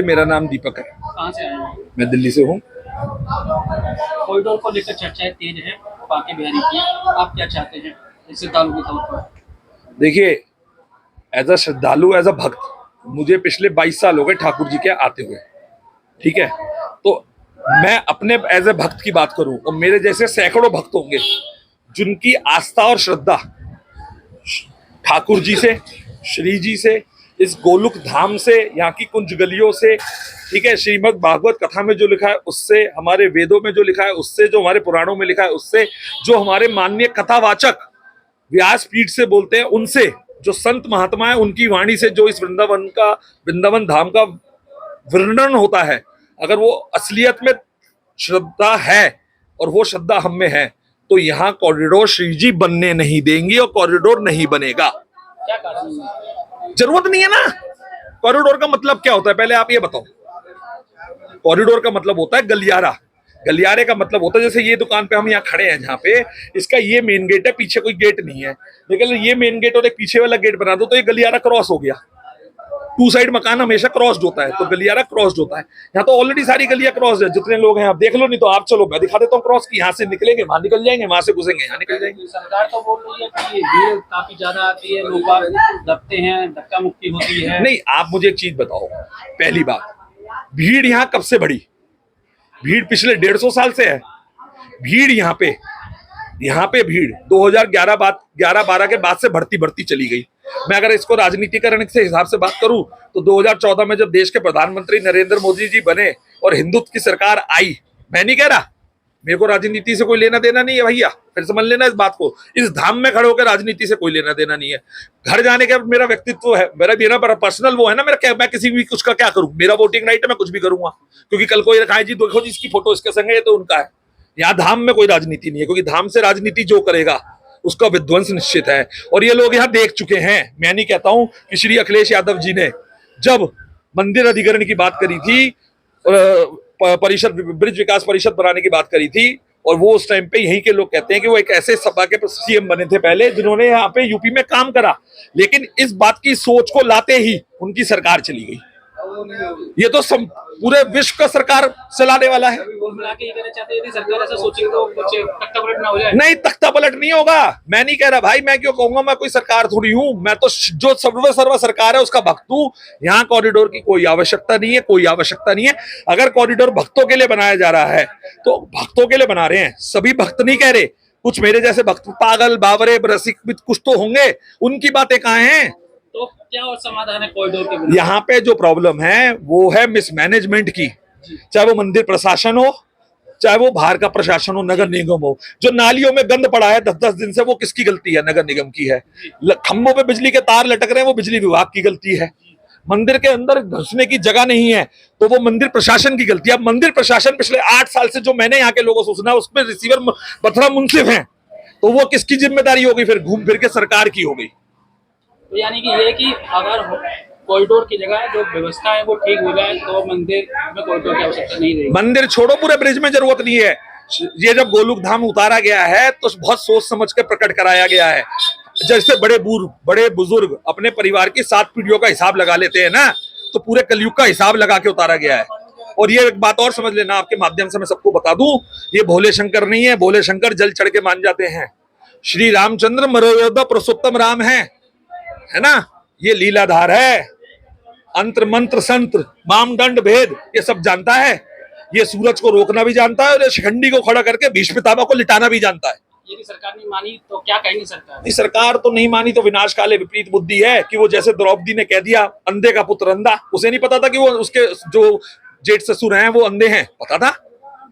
मेरा नाम दीपक है। कहाँ से आए हैं? मैं दिल्ली से हूँ। कॉरिडोर को लेकर चर्चाएं तेज है बांके बिहारी की। आप क्या चाहते हैं श्रद्धालु के तौर पर? देखिए, एज अ श्रद्धालु, एज अ भक्त, मुझे पिछले 22 साल हो गए ठाकुर जी के आते हुए। ठीक है, तो मैं अपने एज ए भक्त की बात करूं और मेरे जैसे सैकड़ों भक्त होंगे जिनकी आस्था और श्रद्धा ठाकुर जी से, श्री जी से, इस गोलुक धाम से, यहाँ की कुंज गलियों से, ठीक है, श्रीमद् भागवत कथा में जो लिखा है उससे, हमारे वेदों में जो लिखा है उससे, जो हमारे पुराणों में लिखा है उससे, जो हमारे माननीय कथावाचक व्यास पीठ से बोलते हैं उनसे, जो संत महात्मा है उनकी वाणी से, जो इस वृंदावन धाम का वर्णन होता है, अगर वो असलियत में श्रद्धा है और वो श्रद्धा हम में है तो यहाँ कॉरिडोर श्री जी बनने नहीं देंगी और कॉरिडोर नहीं बनेगा। क्या कारण है? जरूरत नहीं है ना। कॉरिडोर का मतलब क्या होता है पहले आप ये बताओ। कॉरिडोर का मतलब होता है गलियारा। गलियारे का मतलब होता है, जैसे ये दुकान पे हम यहाँ खड़े हैं जहाँ पे, इसका ये मेन गेट है, पीछे कोई गेट नहीं है, लेकिन ये मेन गेट और एक पीछे वाला गेट बना दो तो ये गलियारा क्रॉस हो गया। टू साइड मकान हमेशा क्रॉस्ड होता है, तो गलियारा क्रॉस्ड होता है। यहाँ तो ऑलरेडी सारी गलियां क्रॉस्ड है, जितने लोग हैं आप देख लो, नहीं तो आप चलो मैं दिखा देता हूँ क्रॉस की। यहाँ से निकलेंगे वहां निकल जाएंगे, वहां से घुसेंगे यहाँ निकल जाएंगे। सरकार तो बोल रही है कि भीड़ काफी ज्यादा आती है, लोग दबते हैं, धक्का मुक्की होती है। नहीं, आप मुझे एक चीज बताओ। पहली बात, भीड़ यहाँ कब से बढ़ी? भीड़ पिछले 150 साल से है। भीड़ यहाँ पे भीड़ 2011-12 के बाद से बढ़ती चली गई। मैं अगर इसको राजनीतिकरण के हिसाब से बात करूं तो 2014 में जब देश के प्रधानमंत्री नरेंद्र मोदी जी बने और हिंदुत्व की सरकार आई, मैं नहीं कह रहा, मेरे को राजनीति से कोई लेना देना नहीं है भैया, फिर समझ लेना इस बात को। इस धाम में खड़े होकर राजनीति से कोई लेना देना नहीं है। घर जाने का मेरा व्यक्तित्व है, मेरा पर्सनल वो है ना, मैं किसी भी कुछ का क्या करूं, मेरा वोटिंग राइट है, मैं कुछ भी करूंगा, क्योंकि कल कोई रखा है जी देखो जी इसकी फोटो इसके संग है तो उनका है। यहाँ धाम में कोई राजनीति नहीं है, क्योंकि धाम से राजनीति जो करेगा उसका विध्वंस निश्चित है। और ये लोग यहाँ देख चुके हैं। मैं नहीं कहता हूं कि श्री अखिलेश यादव जी ने जब मंदिर अधिग्रहण की बात करी थी, परिषद, ब्रिज विकास परिषद बनाने की बात करी थी, और वो उस टाइम पे यहीं के लोग कहते हैं कि वो एक ऐसे सपा के सीएम बने थे पहले जिन्होंने यहाँ पे यूपी में काम करा, लेकिन इस बात की सोच को लाते ही उनकी सरकार चली गई। ये तो पूरे विश्व का सरकार चलाने वाला है। सरकार ऐसा सोचेगी तो कुछ तख्ता पलट ना हो जाए। नहीं, तख्ता पलट नहीं होगा। मैं नहीं कह रहा भाई, मैं क्यों कहूंगा, मैं कोई सरकार थोड़ी हूं, मैं तो जो सर्व सरकार है उसका भक्त हूं। यहाँ कॉरिडोर की कोई आवश्यकता नहीं है, कोई आवश्यकता नहीं है। अगर कॉरिडोर भक्तों के लिए बनाया जा रहा है तो भक्तों के लिए बना रहे हैं, सभी भक्त नहीं कह रहे। कुछ मेरे जैसे भक्त पागल बावरे रसिक कुछ तो होंगे, उनकी बातें कहाँ हैं? तो क्या और समाधान है कॉरिडोर के? यहाँ पे जो प्रॉब्लम है वो है मिसमैनेजमेंट की, चाहे वो मंदिर प्रशासन हो, चाहे वो बाहर का प्रशासन हो, नगर निगम हो। जो नालियों में गंद पड़ा है 10-10 दिन से, वो किसकी गलती है? नगर निगम की है। खंभों पे बिजली के तार लटक रहे हैं, वो बिजली विभाग की गलती है। मंदिर के अंदर घुसने की जगह नहीं है तो वो मंदिर प्रशासन की गलती है। अब मंदिर प्रशासन पिछले 8 साल से, जो मैंने यहाँ के लोगों से सुना, उसमें रिसीवर बथरा मुंसिफ है, तो वो किसकी जिम्मेदारी होगी? फिर घूम फिर के सरकार की हो गई। तो यानी कि ये कि अगर कॉरिडोर की जगह जो व्यवस्था है वो ठीक हो जाए तो मंदिर में कॉरिडोर की आवश्यकता नहीं रहेगी। मंदिर छोड़ो, पूरे ब्रिज में जरूरत नहीं है। ये जब गोलुक धाम उतारा गया है तो बहुत सोच समझ के प्रकट कराया गया है। जैसे बड़े बुजुर्ग अपने परिवार की 7 पीढ़ियों का हिसाब लगा लेते हैं ना, तो पूरे कलयुग का हिसाब लगा के उतारा गया है। और ये एक बात और समझ लेना, आपके माध्यम से मैं सबको बता दूं, ये भोले शंकर नहीं है। भोले शंकर जल चढ़ के मान जाते हैं। श्री रामचंद्र मर्यादा पुरुषोत्तम राम है ना, ये लीलाधार है। अंत्र मंत्र संत्र माम दंड भेद ये सब जानता है। ये सूरज को रोकना भी जानता है और शिखंडी को खड़ा करके भीष्म पितामह को लिटाना भी जानता है। यदि सरकार नहीं मानी तो क्या कहेंगे सरकार? नहीं, सरकार तो नहीं मानी तो विनाश काले विपरीत बुद्धि है कि वो जैसे द्रौपदी ने कह दिया अंधे का पुत्र अंधा, उसे नहीं पता था कि वो उसके जो जेठ ससुर हैं वो अंधे हैं, पता था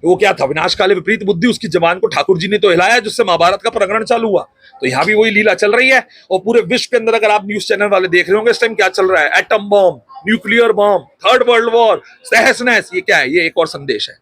वो क्या था? विनाश काले विपरीत बुद्धि। उसकी जबान को ठाकुर जी ने तो हिलाया जिससे महाभारत का प्रकरण चालू हुआ। तो यहाँ भी वही लीला चल रही है। और पूरे विश्व के अंदर अगर आप न्यूज चैनल वाले देख रहे होंगे इस टाइम क्या चल रहा है, atom bomb, nuclear bomb, third world war, तहस नहस, ये क्या है? ये एक और संदेश है।